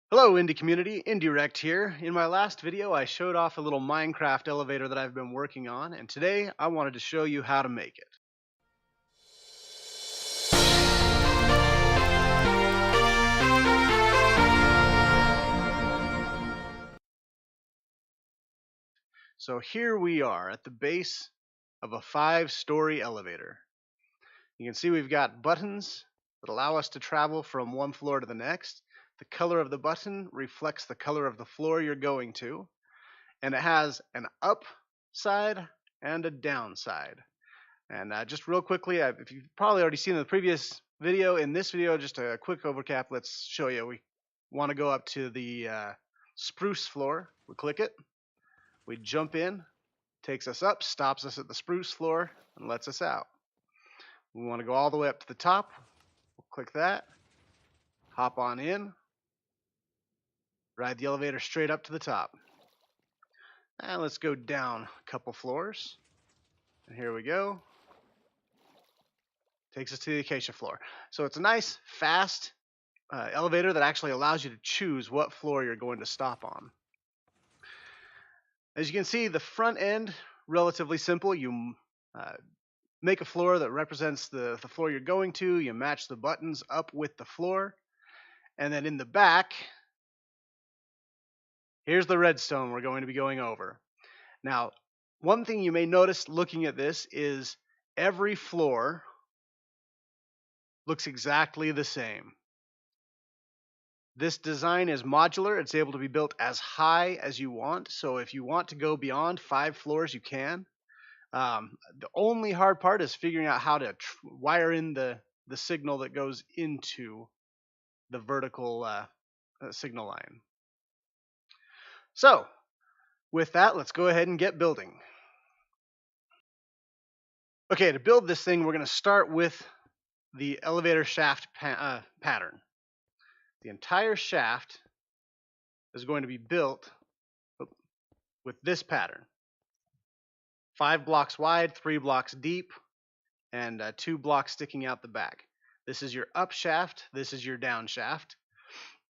Hello indie community, IndieRect here. In my last video I showed off a little Minecraft elevator that I've been working on, and today I wanted to show you how to make it. So here we are at the base of a 5-story elevator. You can see we've got buttons that allow us to travel from one floor to the next. The color of the button reflects the color of the floor you're going to, and it has an up side and a down side. And just real quickly, if you've probably already seen the previous video, in this video, just a quick overcap, let's show you. We want to go up to the spruce floor. We click it. We jump in. Takes us up, stops us at the spruce floor, and lets us out. We want to go all the way up to the top. We'll click that. Hop on in. Ride the elevator straight up to the top. And let's go down a couple floors. And here we go. Takes us to the acacia floor. So it's a nice, fast elevator that actually allows you to choose what floor you're going to stop on. As you can see, the front end, relatively simple. You make a floor that represents the floor you're going to. You match the buttons up with the floor. And then in the back, here's the redstone we're going to be going over. Now, one thing you may notice looking at this is every floor looks exactly the same. This design is modular. It's able to be built as high as you want. So if you want to go beyond 5 floors, you can. The only hard part is figuring out how to wire in the signal that goes into the vertical signal line. So with that, let's go ahead and get building. Okay, to build this thing, we're going to start with the elevator shaft pattern. The entire shaft is going to be built with this pattern. 5 blocks wide, 3 blocks deep, and 2 blocks sticking out the back. This is your up shaft, this is your down shaft,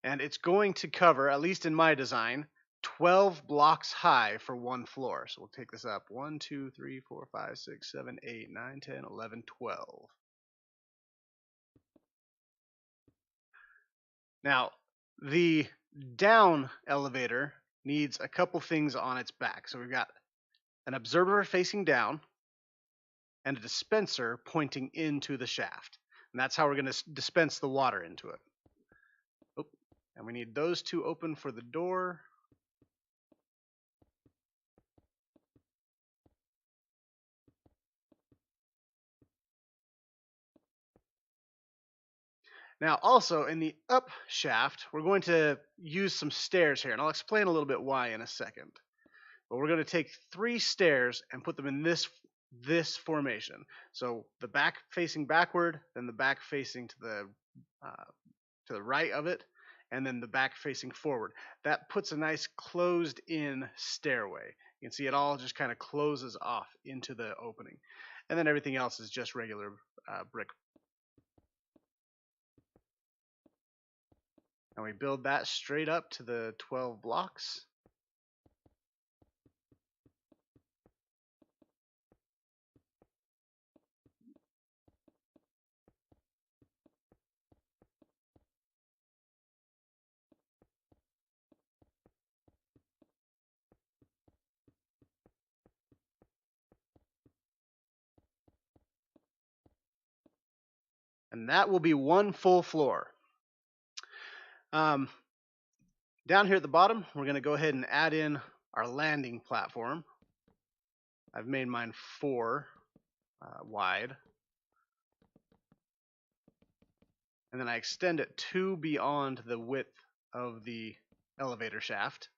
and it's going to cover, at least in my design, 12 blocks high for one floor. So we'll take this up. 1, 2, 3, 4, 5, 6, 7, 8, 9, 10, 11, 12. Now, the down elevator needs a couple things on its back. So we've got an observer facing down and a dispenser pointing into the shaft. And that's how we're going to dispense the water into it. Oh, and we need those two open for the door. Now, also in the up shaft, we're going to use some stairs here, and I'll explain a little bit why in a second. But we're going to take 3 stairs and put them in this formation. So the back facing backward, then the back facing to the right of it, and then the back facing forward. That puts a nice closed in stairway. You can see it all just kind of closes off into the opening. And then everything else is just regular brick. And we build that straight up to the 12 blocks. And that will be one full floor. Down here at the bottom, we're going to go ahead and add in our landing platform. I've made mine 4 wide. And then I extend it 2 beyond the width of the elevator shaft.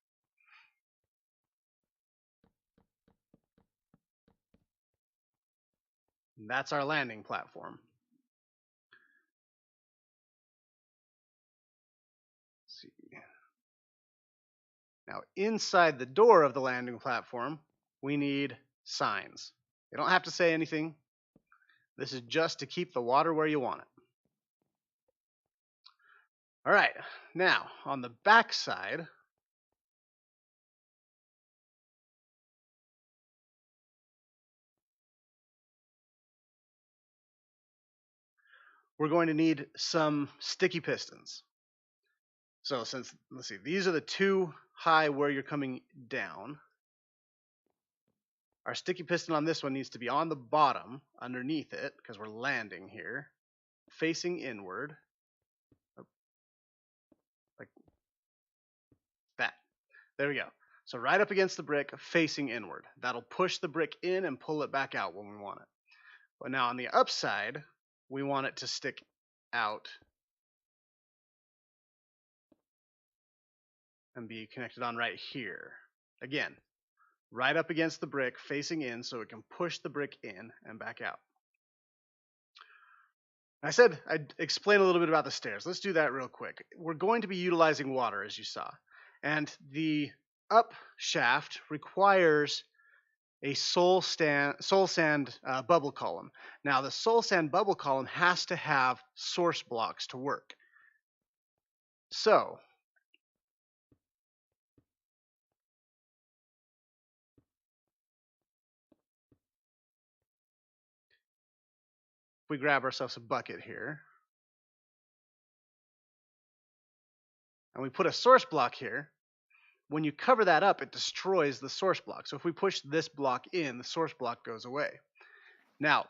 And that's our landing platform. Let's see. Now, inside the door of the landing platform, we need signs. They don't have to say anything. This is just to keep the water where you want it. All right, now on the back side, we're going to need some sticky pistons. So since, let's see, these are the two high where you're coming down. Our sticky piston on this one needs to be on the bottom underneath it because we're landing here, facing inward, like that. There we go. So right up against the brick, facing inward. That'll push the brick in and pull it back out when we want it. But now on the upside, we want it to stick out and be connected on right here. Again, right up against the brick, facing in so it can push the brick in and back out. I said I'd explain a little bit about the stairs. Let's do that real quick. We're going to be utilizing water, as you saw. And the up shaft requires a soul sand bubble column. Now, the soul sand bubble column has to have source blocks to work. So, if we grab ourselves a bucket here, and we put a source block here, when you cover that up, it destroys the source block. So if we push this block in, the source block goes away. Now,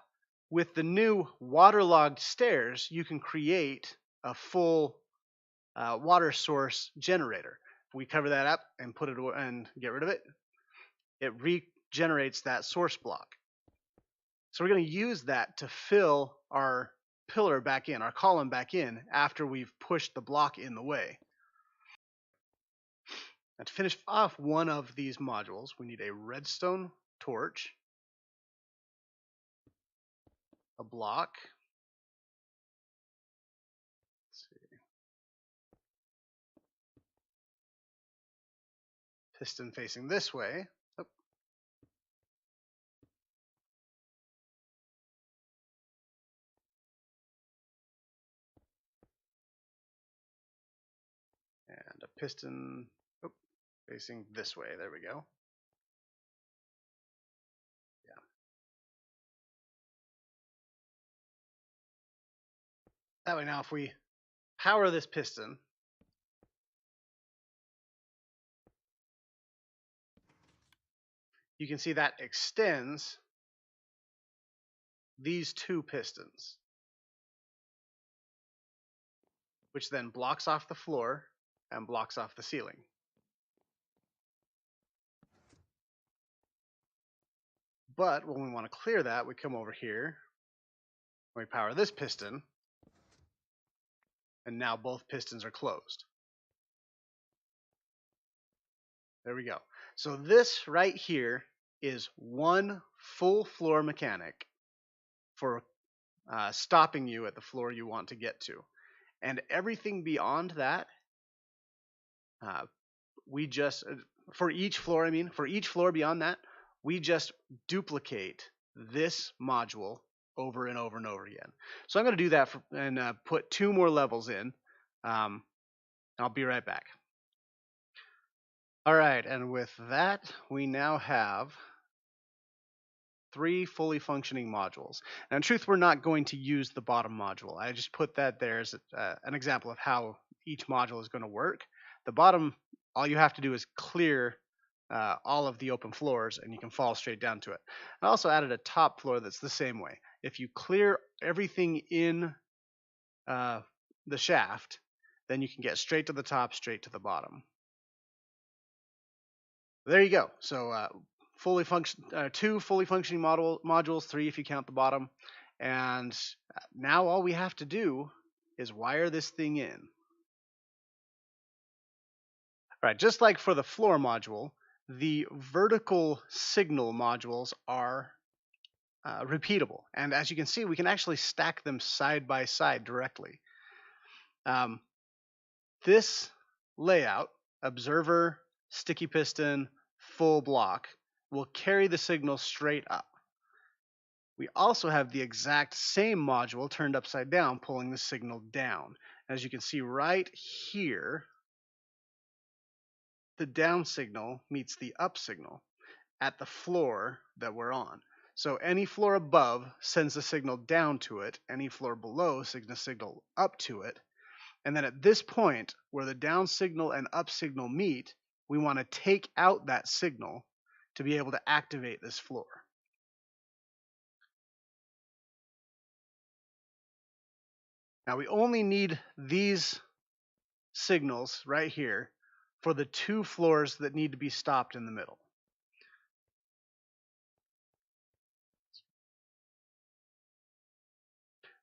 with the new waterlogged stairs, you can create a full water source generator. If we cover that up and put it and get rid of it, it regenerates that source block. So we're going to use that to fill our pillar back in, our column back in, after we've pushed the block in the way. And to finish off one of these modules, we need a redstone torch, a block, let's see, piston facing this way, oh, and a piston facing this way. There we go. Yeah. That way now if we power this piston, you can see that extends these two pistons, which then blocks off the floor and blocks off the ceiling. But when we want to clear that, we come over here, we power this piston, and now both pistons are closed. There we go. So this right here is one full floor mechanic for stopping you at the floor you want to get to. And everything beyond that, we just, for each floor beyond that, we just duplicate this module over and over and over again. So I'm going to do that and put 2 more levels in. I'll be right back. All right, and with that, we now have 3 fully functioning modules. Now, in truth, we're not going to use the bottom module. I just put that there as an example of how each module is going to work. The bottom, all you have to do is clear all of the open floors, and you can fall straight down to it. I also added a top floor that's the same way. If you clear everything in the shaft, then you can get straight to the top, straight to the bottom. There you go. So 2 fully functioning modules, 3 if you count the bottom. And now all we have to do is wire this thing in. All right, just like for the floor module, the vertical signal modules are repeatable. And as you can see, we can actually stack them side by side directly. This layout, observer, sticky piston, full block, will carry the signal straight up. We also have the exact same module turned upside down, pulling the signal down. As you can see right here, the down signal meets the up signal at the floor that we're on. So any floor above sends a signal down to it, any floor below sends a signal up to it. And then at this point where the down signal and up signal meet, we want to take out that signal to be able to activate this floor. Now we only need these signals right here for the 2 floors that need to be stopped in the middle.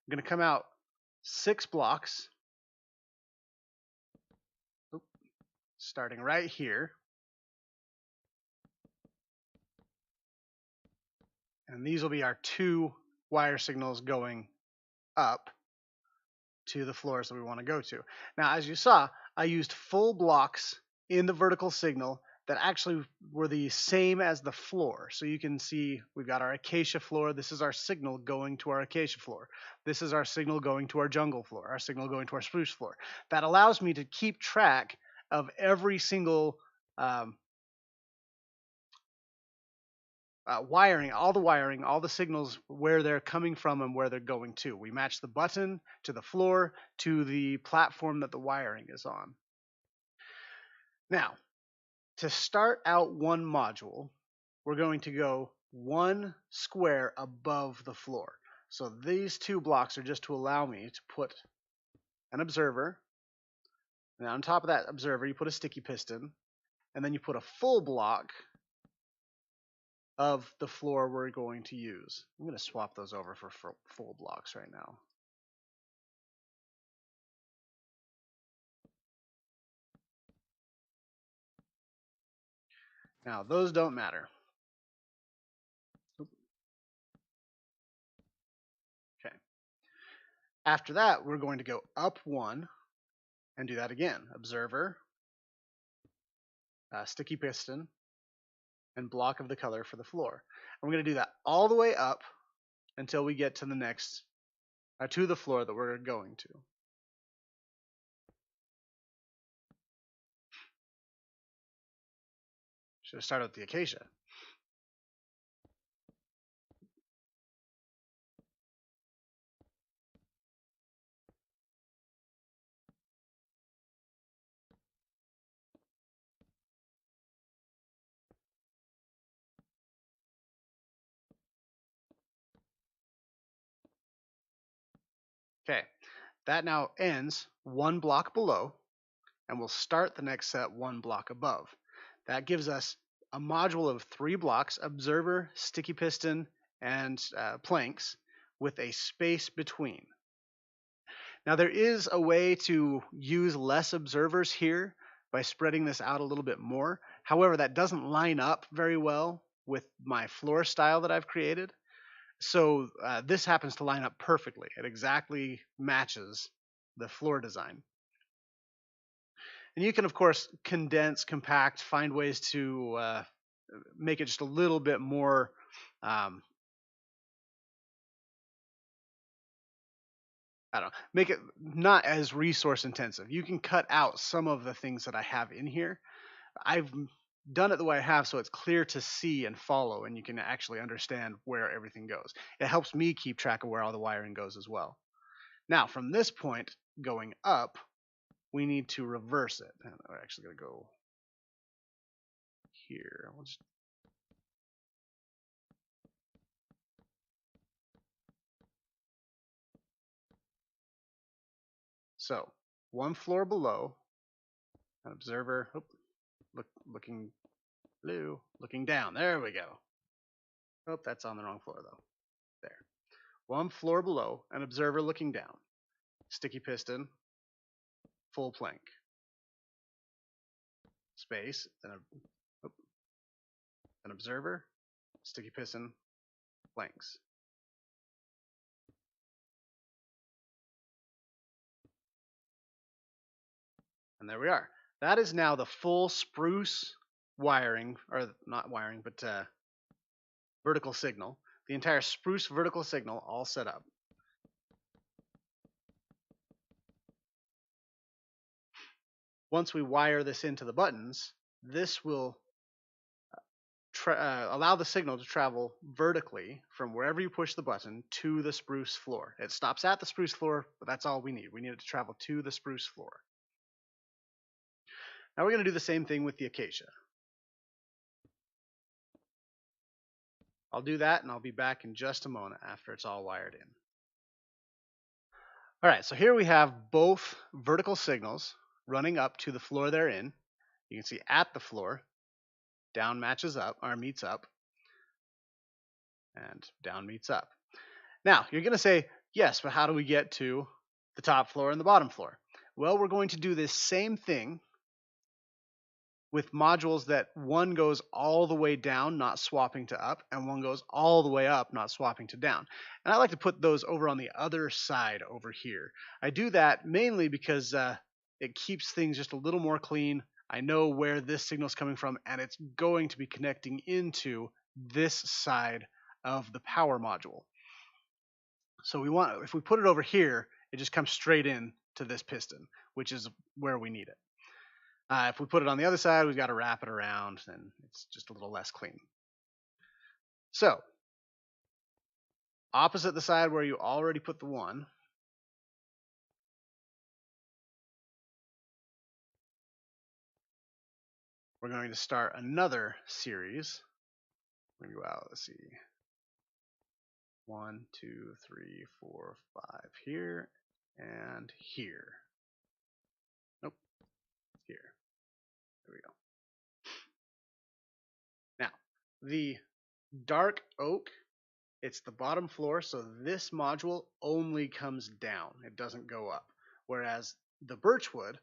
I'm going to come out 6 blocks, starting right here. And these will be our 2 wire signals going up to the floors that we want to go to. Now, as you saw, I used full blocks in the vertical signal that actually were the same as the floor. So you can see we've got our acacia floor. This is our signal going to our acacia floor. This is our signal going to our jungle floor, our signal going to our spruce floor. That allows me to keep track of every single wiring, all the signals, where they're coming from and where they're going to. We match the button to the floor to the platform that the wiring is on. Now, to start out one module, we're going to go 1 square above the floor. So these 2 blocks are just to allow me to put an observer. And on top of that observer, you put a sticky piston, and then you put a full block of the floor we're going to use. I'm going to swap those over for full blocks right now. Now, those don't matter. Okay. After that, we're going to go up 1 and do that again. Observer, sticky piston, and block of the color for the floor. And we're going to do that all the way up until we get to the next, to the floor that we're going to. Should have started with the acacia. Okay, that now ends 1 block below, and we'll start the next set 1 block above. That gives us a module of 3 blocks, observer, sticky piston, and planks, with a space between. Now there is a way to use less observers here by spreading this out a little bit more. However, that doesn't line up very well with my floor style that I've created. So this happens to line up perfectly. It exactly matches the floor design. And you can, of course, condense, compact, find ways to make it just a little bit more I don't know, make it not as resource intensive. You can cut out some of the things that I have in here. I've done it the way I have so it's clear to see and follow, and you can actually understand where everything goes. It helps me keep track of where all the wiring goes as well. Now, from this point going up, we need to reverse it. And we're actually going to go here. We'll just so 1 floor below, an observer, looking blue, looking down. There we go. Oh, that's on the wrong floor though. There. 1 floor below, an observer looking down. Sticky piston, full plank. Space, then an observer, sticky piston, planks. And there we are. That is now the full spruce wiring, or not wiring, but vertical signal. The entire spruce vertical signal all set up. once we wire this into the buttons, this will allow the signal to travel vertically from wherever you push the button to the spruce floor. It stops at the spruce floor, but that's all we need. We need it to travel to the spruce floor. Now we're going to do the same thing with the acacia. I'll do that and I'll be back in just a moment after it's all wired in. Alright, so here we have both vertical signals running up to the floor they're in. You can see at the floor, down matches up, or meets up, and down meets up. Now, you're going to say, yes, but how do we get to the top floor and the bottom floor? Well, we're going to do this same thing with modules that one goes all the way down, not swapping to up, and one goes all the way up, not swapping to down. And I like to put those over on the other side over here. I do that mainly because it keeps things just a little more clean. I know where this signal is coming from, and it's going to be connecting into this side of the power module. So if we put it over here, it just comes straight in to this piston, which is where we need it. If we put it on the other side, we've got to wrap it around, and it's just a little less clean. So, opposite the side where you already put the one, we're going to start another series. We're going to go out, let's see, 1, 2, 3, 4, 5 here, and here. Nope, here. There we go. Now, the dark oak, it's the bottom floor, so this module only comes down. It doesn't go up. Whereas the birchwood,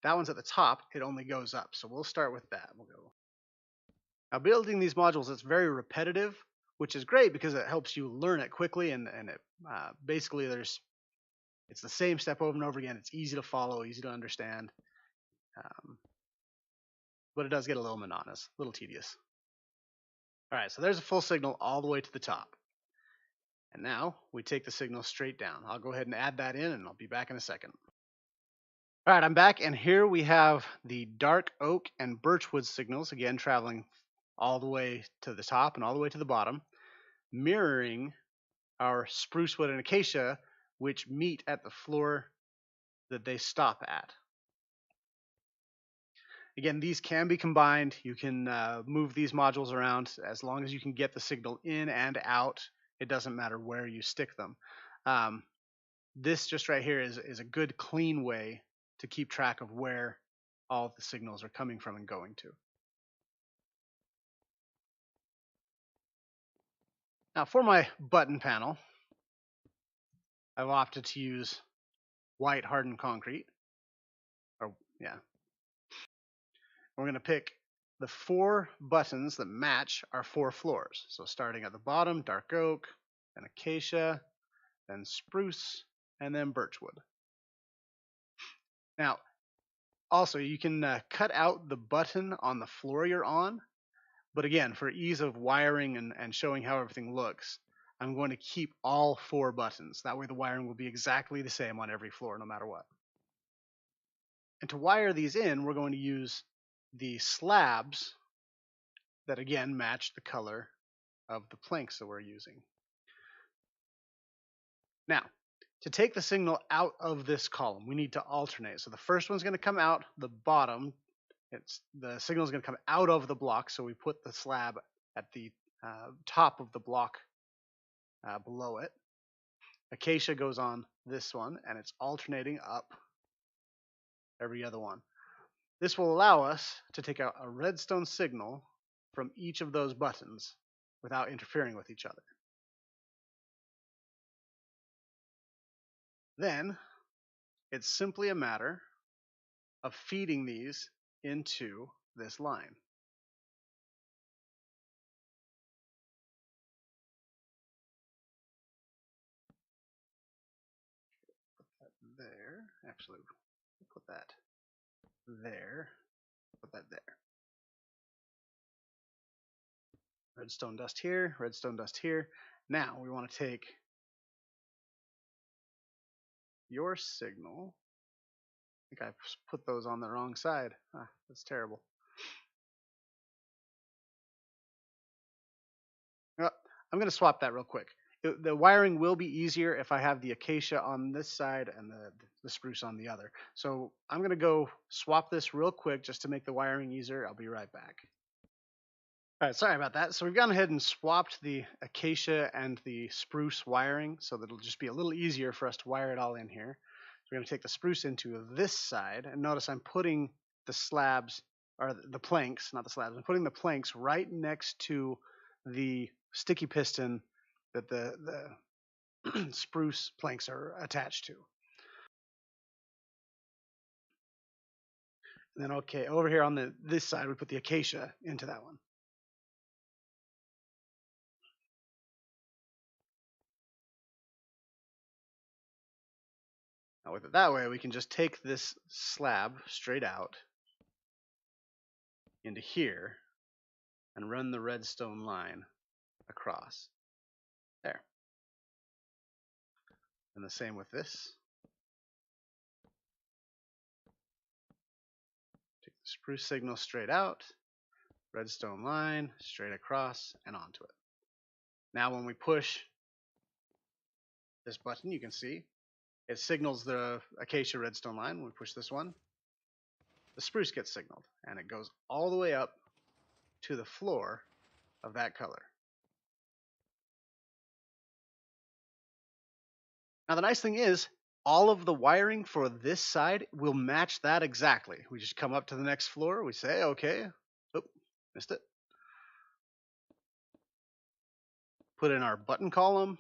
that one's at the top, it only goes up. So we'll start with that. We'll go. Now building these modules, it's very repetitive, which is great because it helps you learn it quickly, and it basically it's the same step over and over again. It's easy to follow, easy to understand, but it does get a little monotonous, a little tedious. All right, so there's a full signal all the way to the top. And now we take the signal straight down. I'll go ahead and add that in, and I'll be back in a second. All right, I'm back, and here we have the dark oak and birchwood signals, again traveling all the way to the top and all the way to the bottom, mirroring our sprucewood and acacia, which meet at the floor that they stop at. Again, these can be combined. You can move these modules around as long as you can get the signal in and out. It doesn't matter where you stick them. This just right here is a good, clean way to keep track of where all the signals are coming from and going to. Now for my button panel, I've opted to use white hardened concrete. We're going to pick the 4 buttons that match our 4 floors. So starting at the bottom, dark oak, then acacia, then spruce, and then birchwood. Now, also you can cut out the button on the floor you're on, but again, for ease of wiring and showing how everything looks, I'm going to keep all 4 buttons. That way the wiring will be exactly the same on every floor, no matter what. And to wire these in, we're going to use the slabs that again match the color of the planks that we're using. Now, to take the signal out of this column, we need to alternate. So the first one's going to come out the bottom. The signal is going to come out of the block, so we put the slab at the top of the block below it. Acacia goes on this one, and it's alternating up every other one. This will allow us to take out a redstone signal from each of those buttons without interfering with each other. Then it's simply a matter of feeding these into this line. Put that there. Actually, put that there. Put that there. Redstone dust here, redstone dust here. Now we want to take your signal think I put those on the wrong side. That's terrible. I'm going to swap that real quick. The wiring will be easier if I have the acacia on this side and the spruce on the other. So I'm going to go swap this real quick just to make the wiring easier. I'll be right back. All right, sorry about that. So we've gone ahead and swapped the acacia and the spruce wiring so that it'll just be a little easier for us to wire it all in here. So we're going to take the spruce into this side, and notice I'm putting the slabs, or the planks, not the slabs, I'm putting the planks right next to the sticky piston that the spruce planks are attached to. And then, okay, over here on this side, we put the acacia into that one. Now with it that way, we can just take this slab straight out into here and run the redstone line across. There. And the same with this. Take the spruce signal straight out, redstone line straight across and onto it. Now when we push this button, you can see it signals the acacia redstone line. When we push this one, the spruce gets signaled, and it goes all the way up to the floor of that color. Now the nice thing is, all of the wiring for this side will match that exactly. We just come up to the next floor, we say, okay, oop, missed it. Put in our button column.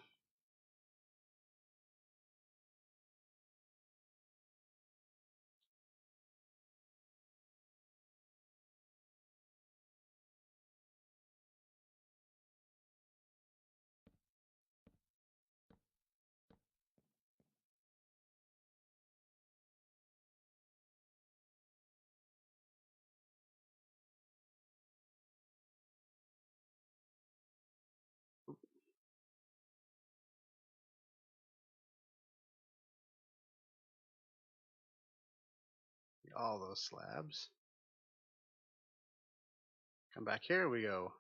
All those slabs. Come back here, we go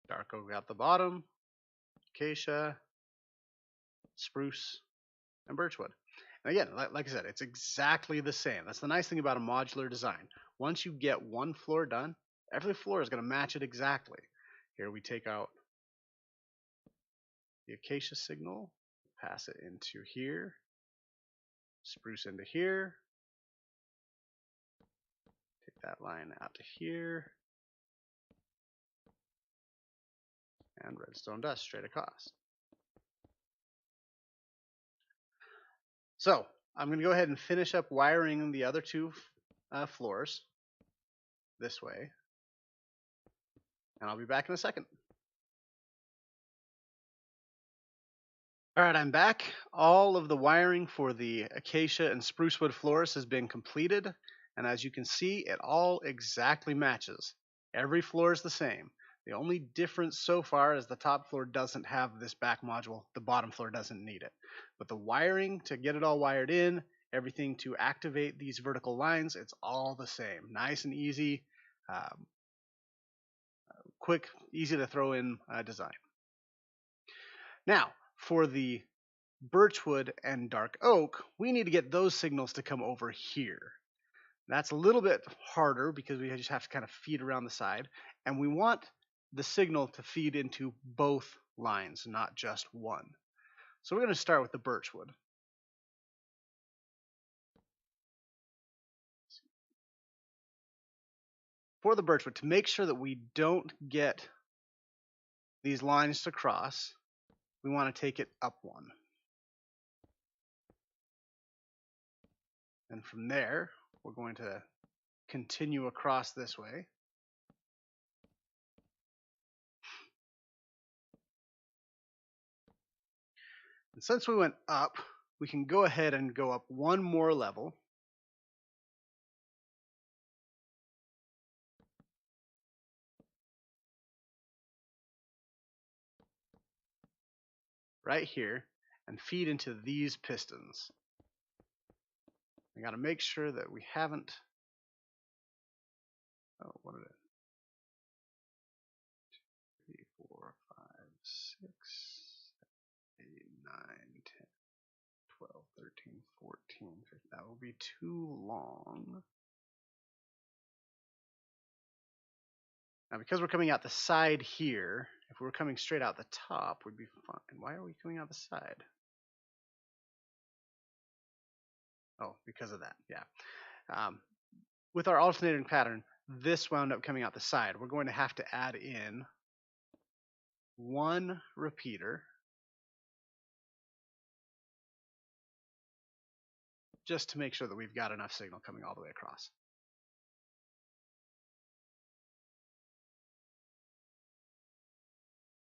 dark oak at the bottom, acacia, spruce, and birchwood. And again, like I said, it's exactly the same. That's the nice thing about a modular design. Once you get one floor done, every floor is going to match it exactly. Here we take out the acacia signal, pass it into here, spruce into here, take that line out to here, and redstone dust straight across. So I'm going to go ahead and finish up wiring the other two floors this way, and I'll be back in a second. All right, I'm back. All of the wiring for the acacia and sprucewood floors has been completed, and as you can see, it all exactly matches. Every floor is the same. The only difference so far is the top floor doesn't have this back module. The bottom floor doesn't need it. But the wiring to get it all wired in, everything to activate these vertical lines, it's all the same. Nice and easy, quick, easy to throw in design. Now, for the birchwood and dark oak, we need to get those signals to come over here. That's a little bit harder because we just have to kind of feed around the side, and we want the signal to feed into both lines, not just one. So we're going to start with the birchwood. For the birchwood, to make sure that we don't get these lines to cross, we want to take it up one. And from there, we're going to continue across this way. And since we went up, we can go ahead and go up one more level. Right here, and feed into these pistons. I got to make sure that we haven't. Oh, what did it? 3, 4, 5, 6, 8, 9, 10, 12, 13, 14, 15. That will be too long. Now, because we're coming out the side here, if we were coming straight out the top, we'd be fine. Why are we coming out the side? Oh, because of that, yeah. With our alternating pattern, this wound up coming out the side. We're going to have to add in one repeater just to make sure that we've got enough signal coming all the way across.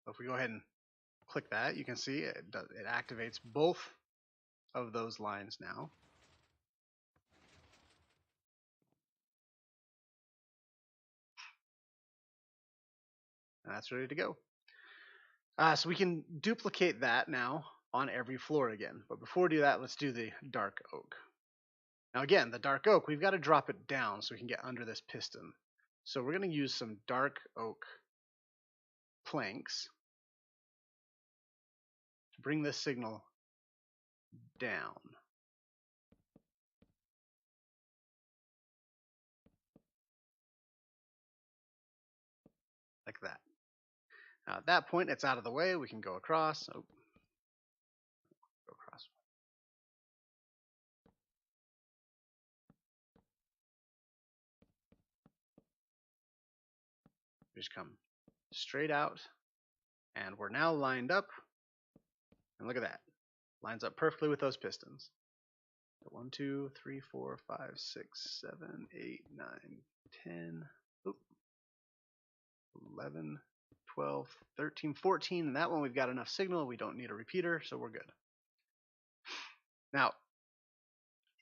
So if we go ahead and click that, you can see it activates both of those lines now. And that's ready to go. So we can duplicate that now on every floor again. But before we do that, let's do the dark oak. Now again, the dark oak, we've got to drop it down so we can get under this piston. So we're going to use some dark oak planks to bring this signal down. Like that. Now at that point, it's out of the way. We can go across. Oh, go across. Just come straight out, and we're now lined up. And look at that. Lines up perfectly with those pistons. 1, 2, 3, 4, 5, 6, 7, 8, 9, 10, 11, 12, 13, 14. And that one we've got enough signal. We don't need a repeater, so we're good. Now,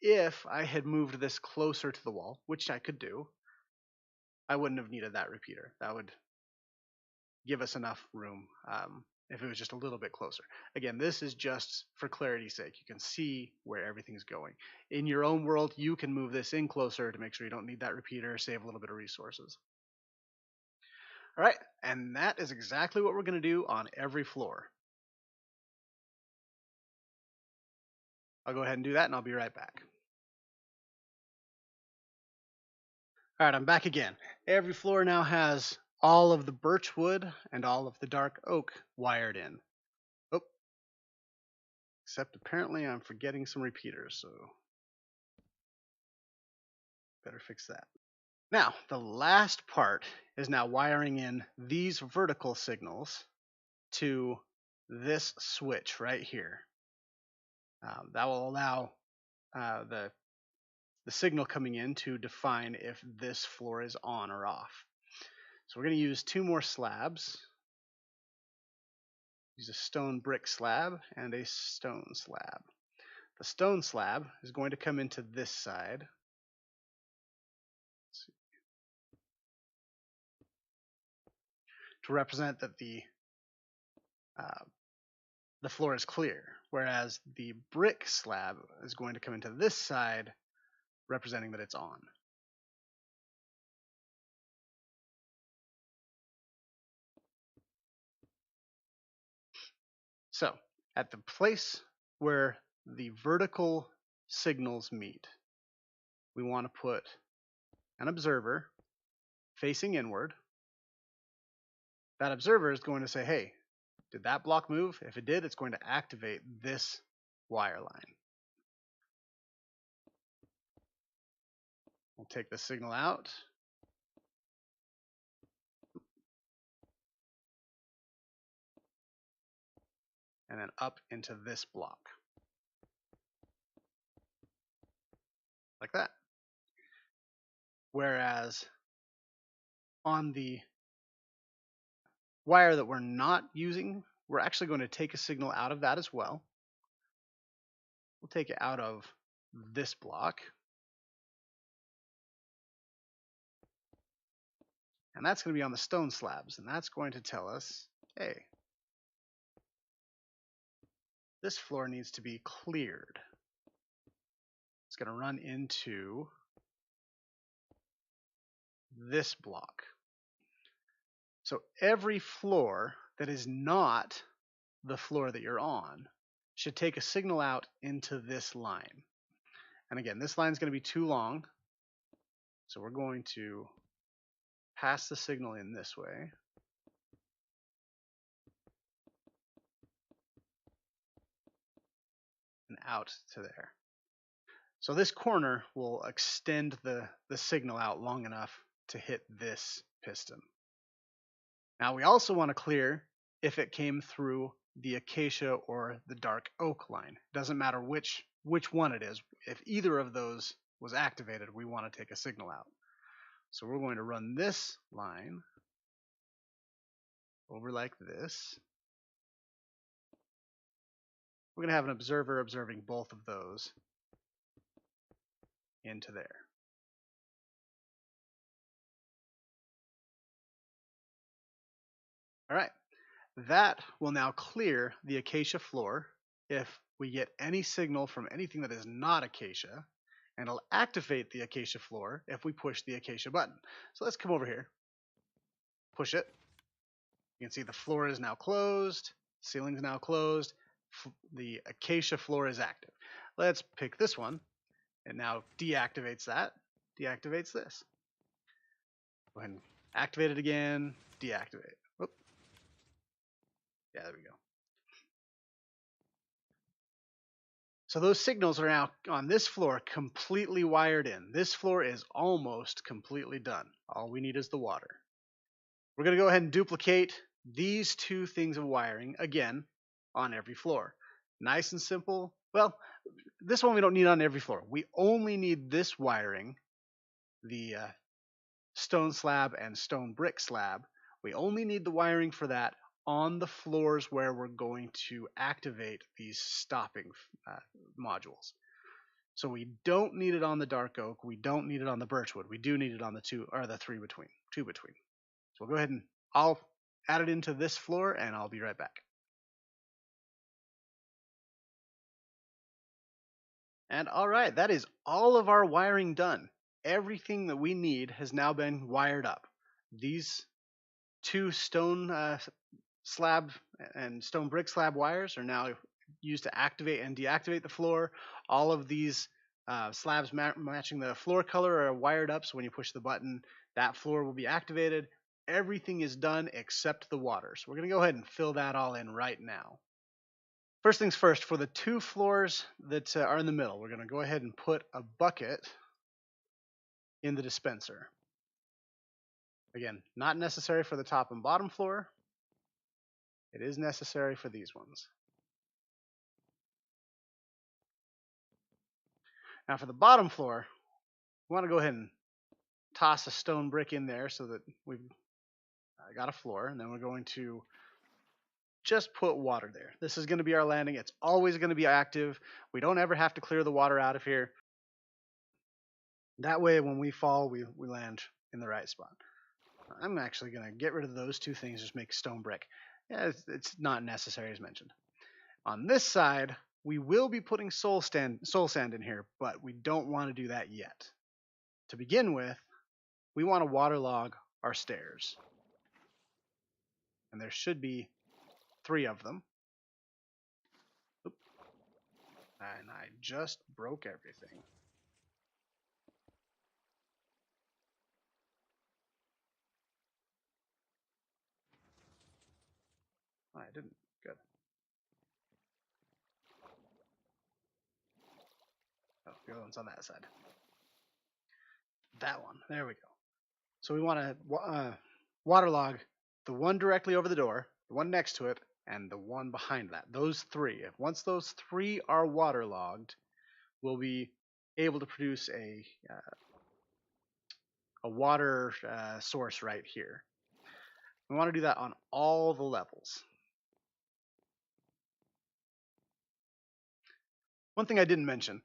if I had moved this closer to the wall, which I could do, I wouldn't have needed that repeater. That would give us enough room if it was just a little bit closer. Again, this is just for clarity's sake. You can see where everything's going. In your own world, you can move this in closer to make sure you don't need that repeater, save a little bit of resources. All right, and that is exactly what we're going to do on every floor. I'll go ahead and do that, and I'll be right back. All right, I'm back again. Every floor now has all of the birch wood and all of the dark oak wired in. Oh, except apparently I'm forgetting some repeaters, so better fix that. Now, the last part is now wiring in these vertical signals to this switch right here. That will allow the signal coming in to define if this floor is on or off. So we're going to use 2 more slabs. Use a stone brick slab and a stone slab. The stone slab is going to come into this side. To represent that the floor is clear, whereas the brick slab is going to come into this side, representing that it's on. So, at the place where the vertical signals meet, we want to put an observer facing inward. That observer is going to say, hey, did that block move? If it did, it's going to activate this wire line. We'll take the signal out. And then up into this block. Like that. Whereas on the wire that we're not using, we're actually going to take a signal out of that as well. We'll take it out of this block. And that's going to be on the stone slabs. And that's going to tell us, hey, this floor needs to be cleared. it's going to run into this block. So every floor that is not the floor that you're on should take a signal out into this line. And again, this line is going to be too long, so we're going to pass the signal in this way. And out to there. So this corner will extend the signal out long enough to hit this piston. Now we also want to clear if it came through the acacia or the dark oak line. Doesn't matter which one it is. If either of those was activated, we want to take a signal out. So we're going to run this line over like this. We're going to have an observer observing both of those into there. All right, that will now clear the acacia floor if we get any signal from anything that is not acacia, and it'll activate the acacia floor if we push the acacia button. So let's come over here, push it. You can see the floor is now closed, ceiling is now closed, the acacia floor is active. Let's pick this one. It now deactivates that, deactivates this. Go ahead and activate it again, deactivate. Whoop. Yeah, there we go. So those signals are now on this floor completely wired in. This floor is almost completely done. All we need is the water. We're going to go ahead and duplicate these two things of wiring again on every floor. Nice and simple. Well, this one we don't need on every floor. We only need this wiring, the stone slab and stone brick slab. We only need the wiring for that on the floors where we're going to activate these stopping modules. So we don't need it on the dark oak. We don't need it on the birchwood. We do need it on the two between. So we'll go ahead and I'll add it into this floor and I'll be right back. And all right, that is all of our wiring done. Everything that we need has now been wired up. These two stone slab and stone brick slab wires are now used to activate and deactivate the floor. All of these slabs matching the floor color are wired up, so when you push the button, that floor will be activated. Everything is done except the water. So we're going to go ahead and fill that all in right now. First things first, for the two floors that are in the middle, we're going to go ahead and put a bucket in the dispenser. Again, not necessary for the top and bottom floor. It is necessary for these ones. Now for the bottom floor, we want to go ahead and toss a stone brick in there so that we've got a floor, and then we're going to just put water there. This is going to be our landing. It's always going to be active. We don't ever have to clear the water out of here. That way when we fall, we land in the right spot. I'm actually going to get rid of those two things, just make stone brick. Yeah, it's not necessary as mentioned. On this side, we will be putting soul sand in here, but we don't want to do that yet. To begin with, we want to waterlog our stairs. And there should be 3 of them. Oop. And I just broke everything. Oh, I didn't. Good. Oh, the other one's on that side. That one. There we go. So we want to waterlog the one directly over the door, the one next to it, and the one behind that. Those 3. Once those 3 are waterlogged, we'll be able to produce a water source right here. We want to do that on all the levels. One thing I didn't mention,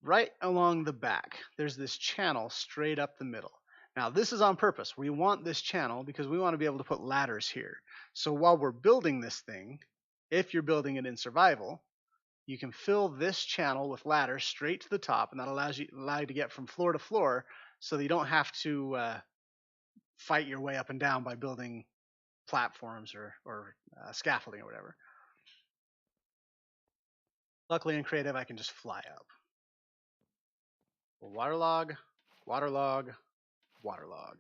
right along the back, there's this channel straight up the middle. Now this is on purpose. We want this channel because we want to be able to put ladders here. So while we're building this thing, if you're building it in survival, you can fill this channel with ladders straight to the top, and that allow you to get from floor to floor, so that you don't have to fight your way up and down by building platforms or scaffolding or whatever. Luckily in creative, I can just fly up. Waterlog, waterlog, waterlog.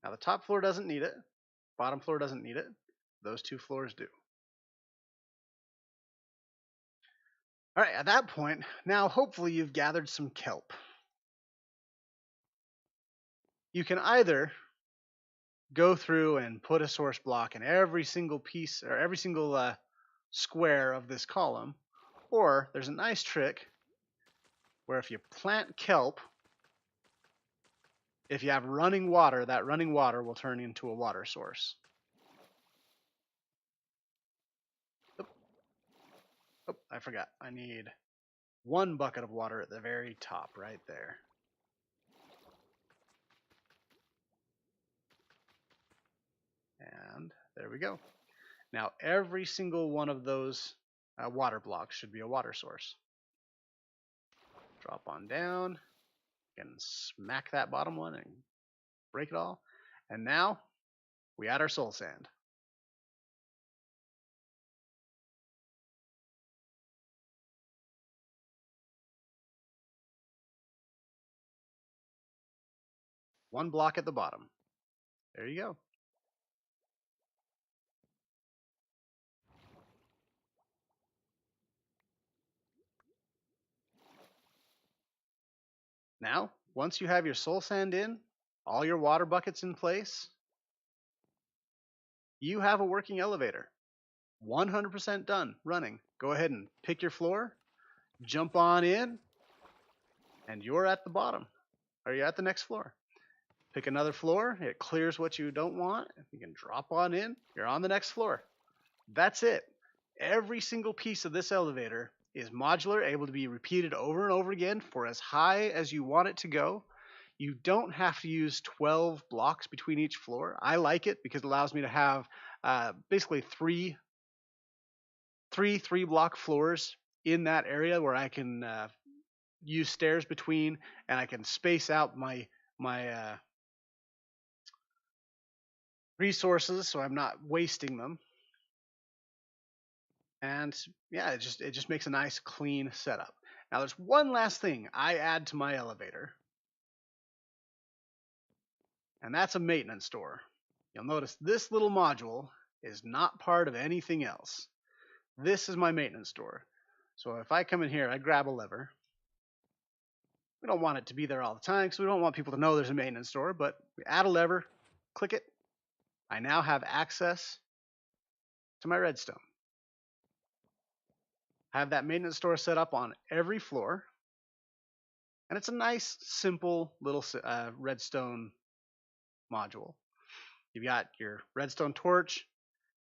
Now the top floor doesn't need it. Bottom floor doesn't need it. Those two floors do. All right, at that point, now hopefully you've gathered some kelp. You can either go through and put a source block in every single piece or every single square of this column, or there's a nice trick where if you plant kelp, if you have running water, that running water will turn into a water source. Oh, I forgot. I need 1 bucket of water at the very top right there. And there we go. Now every single one of those water blocks should be a water source. Drop on down and smack that bottom one and break it all. And now we add our soul sand. One block at the bottom. There you go. Now, once you have your soul sand in, all your water buckets in place, you have a working elevator. 100% done, running. Go ahead and pick your floor, jump on in, and you're at the bottom, or you're at the next floor. Pick another floor, it clears what you don't want, you can drop on in, you're on the next floor. That's it. Every single piece of this elevator is modular, able to be repeated over and over again for as high as you want it to go. You don't have to use 12 blocks between each floor. I like it because it allows me to have basically three block floors in that area where I can use stairs between, and I can space out my resources so I'm not wasting them. And yeah, it just makes a nice clean setup. Now there's one last thing I add to my elevator, and that's a maintenance store. You'll notice this little module is not part of anything else. This is my maintenance store. So if I come in here, I grab a lever. We don't want it to be there all the time because we don't want people to know there's a maintenance store, but we add a lever, click it. I now have access to my redstone. I have that maintenance store set up on every floor. And it's a nice, simple little redstone module. You've got your redstone torch,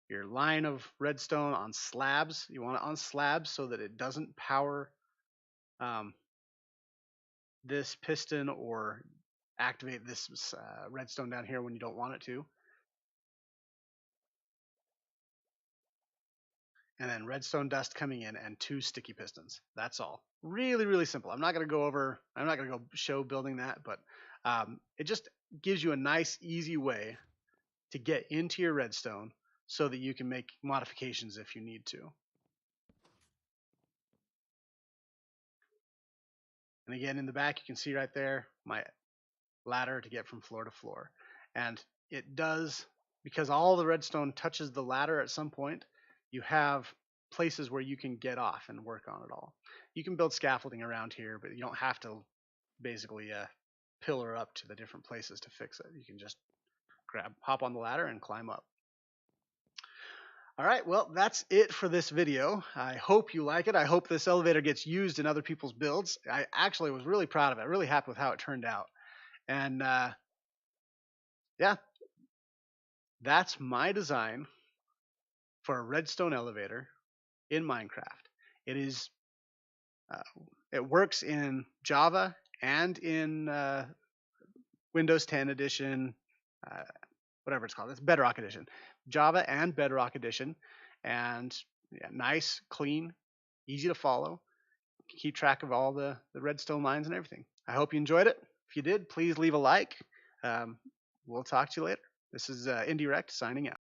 your line of redstone on slabs. You want it on slabs so that it doesn't power this piston or activate this redstone down here when you don't want it to. And then redstone dust coming in and 2 sticky pistons. That's all. Really, really simple. I'm not going to go show building that, but it just gives you a nice, easy way to get into your redstone so that you can make modifications if you need to. And again, in the back, you can see right there my ladder to get from floor to floor. And it does, because all the redstone touches the ladder at some point, you have places where you can get off and work on it all. You can build scaffolding around here, but you don't have to basically pillar up to the different places to fix it. You can just hop on the ladder and climb up. All right, well, that's it for this video. I hope you like it. I hope this elevator gets used in other people's builds. I actually was really proud of it. Really happy with how it turned out. And yeah, that's my design for a redstone elevator in Minecraft. It is it works in Java and in Windows 10 edition, uh, whatever it's called. It's Bedrock edition, Java and Bedrock edition, and yeah, nice, clean, easy to follow. Keep track of all the redstone lines and everything. I hope you enjoyed it. If you did, please leave a like. Um, we'll talk to you later. This is IndieRect signing out.